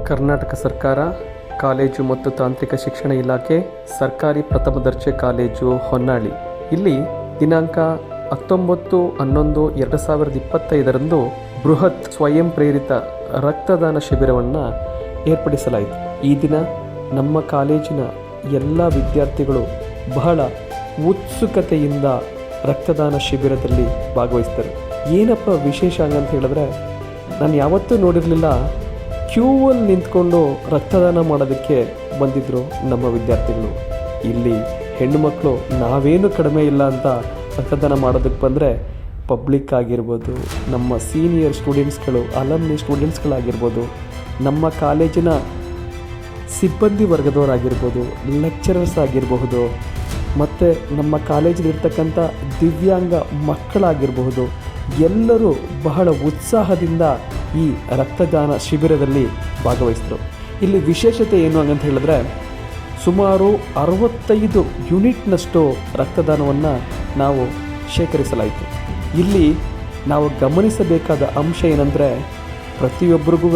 ಕರ್ನಾಟಕ ಸರ್ಕಾರ ಕಾಲೇಜು ಮತ್ತು ತಾಂತ್ರಿಕ ಶಿಕ್ಷಣ ಇಲಾಖೆ ಸರ್ಕಾರಿ ಪ್ರಥಮ ದರ್ಜೆ ಕಾಲೇಜು ಹೊನ್ನಾಳಿ ಇಲ್ಲಿ ದಿನಾಂಕ 19/11/2025 ಬೃಹತ್ ಸ್ವಯಂ ಪ್ರೇರಿತ ರಕ್ತದಾನ ಶಿಬಿರವನ್ನು ಏರ್ಪಡಿಸಲಾಯಿತು. ಈ ದಿನ ನಮ್ಮ ಕಾಲೇಜಿನ ಎಲ್ಲ ವಿದ್ಯಾರ್ಥಿಗಳು ಬಹಳ ಉತ್ಸುಕತೆಯಿಂದ ರಕ್ತದಾನ ಶಿಬಿರದಲ್ಲಿ ಭಾಗವಹಿಸ್ತಾರೆ. ಏನಪ್ಪ ವಿಶೇಷ ಅಂತ ಹೇಳಿದ್ರೆ, ನಾನು ಯಾವತ್ತೂ ನೋಡಿರಲಿಲ್ಲ ಕ್ಯೂವಲ್ಲಿ ನಿಂತ್ಕೊಂಡು ರಕ್ತದಾನ ಮಾಡೋದಕ್ಕೆ ಬಂದಿದ್ದರು ನಮ್ಮ ವಿದ್ಯಾರ್ಥಿಗಳು. ಇಲ್ಲಿ ಹೆಣ್ಣು ಮಕ್ಕಳು ನಾವೇನು ಕಡಿಮೆ ಇಲ್ಲ ಅಂತ ರಕ್ತದಾನ ಮಾಡೋದಕ್ಕೆ ಬಂದರೆ ಪಬ್ಲಿಕ್ ಆಗಿರ್ಬೋದು, ನಮ್ಮ ಸೀನಿಯರ್ ಸ್ಟೂಡೆಂಟ್ಸ್ಗಳು, ಅಲಮ್ನಿ ಸ್ಟೂಡೆಂಟ್ಸ್ಗಳಾಗಿರ್ಬೋದು, ನಮ್ಮ ಕಾಲೇಜಿನ ಸಿಬ್ಬಂದಿ ವರ್ಗದವರಾಗಿರ್ಬೋದು, ಲೆಕ್ಚರರ್ಸ್ ಆಗಿರಬಹುದು, ಮತ್ತು ನಮ್ಮ ಕಾಲೇಜಿಲಿರ್ತಕ್ಕಂಥ ದಿವ್ಯಾಂಗ ಮಕ್ಕಳಾಗಿರಬಹುದು, ಎಲ್ಲರೂ ಬಹಳ ಉತ್ಸಾಹದಿಂದ ಈ ರಕ್ತದಾನ ಶಿಬಿರದಲ್ಲಿ ಭಾಗವಹಿಸಿದರು. ಇಲ್ಲಿ ವಿಶೇಷತೆ ಏನು ಅಂತ ಹೇಳಿದ್ರೆ, ಸುಮಾರು 65 ಯೂನಿಟ್ನಷ್ಟು ರಕ್ತದಾನವನ್ನು ನಾವು ಶೇಖರಿಸಲಾಯಿತು. ಇಲ್ಲಿ ನಾವು ಗಮನಿಸಬೇಕಾದ ಅಂಶ ಏನಂದರೆ, ಪ್ರತಿಯೊಬ್ಬರಿಗೂ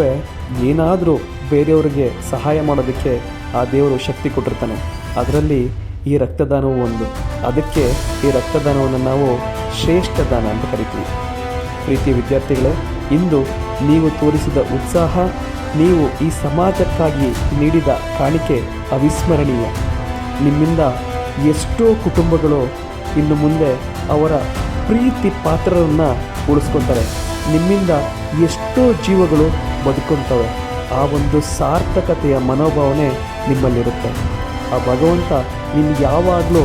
ಏನಾದರೂ ಬೇರೆಯವರಿಗೆ ಸಹಾಯ ಮಾಡೋದಕ್ಕೆ ಆ ದೇವರು ಶಕ್ತಿ ಕೊಟ್ಟಿರ್ತಾನೆ. ಅದರಲ್ಲಿ ಈ ರಕ್ತದಾನವೂ ಒಂದು. ಅದಕ್ಕೆ ಈ ರಕ್ತದಾನವನ್ನು ನಾವು ಶ್ರೇಷ್ಠ ದಾನ ಅಂತ ಕರಿತೀವಿ. ಪ್ರೀತಿಯ ವಿದ್ಯಾರ್ಥಿಗಳೇ, ಇಂದು ನೀವು ತೋರಿಸಿದ ಉತ್ಸಾಹ, ನೀವು ಈ ಸಮಾಜಕ್ಕಾಗಿ ನೀಡಿದ ಕಾಣಿಕೆ ಅವಿಸ್ಮರಣೀಯ. ನಿಮ್ಮಿಂದ ಎಷ್ಟೋ ಕುಟುಂಬಗಳು ಇನ್ನು ಮುಂದೆ ಅವರ ಪ್ರೀತಿ ಪಾತ್ರರನ್ನು ಉಳಿಸ್ಕೊತಾರೆ. ನಿಮ್ಮಿಂದ ಎಷ್ಟೋ ಜೀವಗಳು ಬದುಕೊಂತವೆ. ಆ ಒಂದು ಸಾರ್ಥಕತೆಯ ಮನೋಭಾವನೆ ನಿಮ್ಮಲ್ಲಿರುತ್ತೆ. ಆ ಭಗವಂತ ನಿಮ್ಗೆ ಯಾವಾಗಲೂ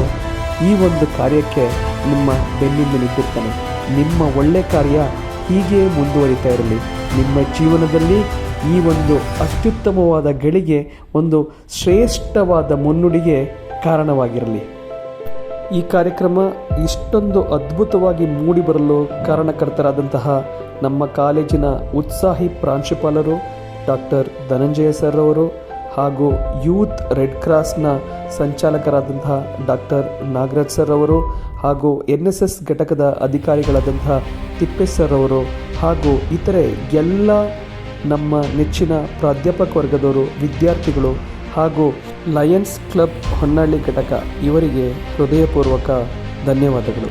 ಈ ಒಂದು ಕಾರ್ಯಕ್ಕೆ ನಿಮ್ಮ ಬೆನ್ನಿಂದ ನಿಂತಿರ್ತಾನೆ. ನಿಮ್ಮ ಒಳ್ಳೆ ಕಾರ್ಯ ಹೀಗೆ ಮುಂದುವರಿತಾ ಇರಲಿ. ನಿಮ್ಮ ಜೀವನದಲ್ಲಿ ಈ ಒಂದು ಅತ್ಯುತ್ತಮವಾದ ಗಳಿಗೆ, ಒಂದು ಶ್ರೇಷ್ಠವಾದ ಮುನ್ನುಡಿಗೆ ಕಾರಣವಾಗಿರಲಿ. ಈ ಕಾರ್ಯಕ್ರಮ ಇಷ್ಟೊಂದು ಅದ್ಭುತವಾಗಿ ಮೂಡಿಬರಲು ಕಾರಣಕರ್ತರಾದಂತಹ ನಮ್ಮ ಕಾಲೇಜಿನ ಉತ್ಸಾಹಿ ಪ್ರಾಂಶುಪಾಲರು ಡಾಕ್ಟರ್ ಧನಂಜಯ ಸರ್ ಅವರು, ಹಾಗೂ ಯೂತ್ ರೆಡ್ ಕ್ರಾಸ್ನ ಸಂಚಾಲಕರಾದಂತಹ ಡಾಕ್ಟರ್ ನಾಗರಾಜ್ ಸರ್ ಅವರು, ಹಾಗೂ NSS ಘಟಕದ ಅಧಿಕಾರಿಗಳಾದಂತಹ ತಿಪ್ಪೇಶ್ ಸರ್ ಅವರು, ಹಾಗೂ ಇತರೆ ಎಲ್ಲ ನಮ್ಮ ನೆಚ್ಚಿನ ಪ್ರಾಧ್ಯಾಪಕ ವರ್ಗದವರು, ವಿದ್ಯಾರ್ಥಿಗಳು, ಹಾಗೂ ಲಯನ್ಸ್ ಕ್ಲಬ್ ಹೊನ್ನಾಳಿ ಘಟಕ ಇವರಿಗೆ ಹೃದಯಪೂರ್ವಕ ಧನ್ಯವಾದಗಳು.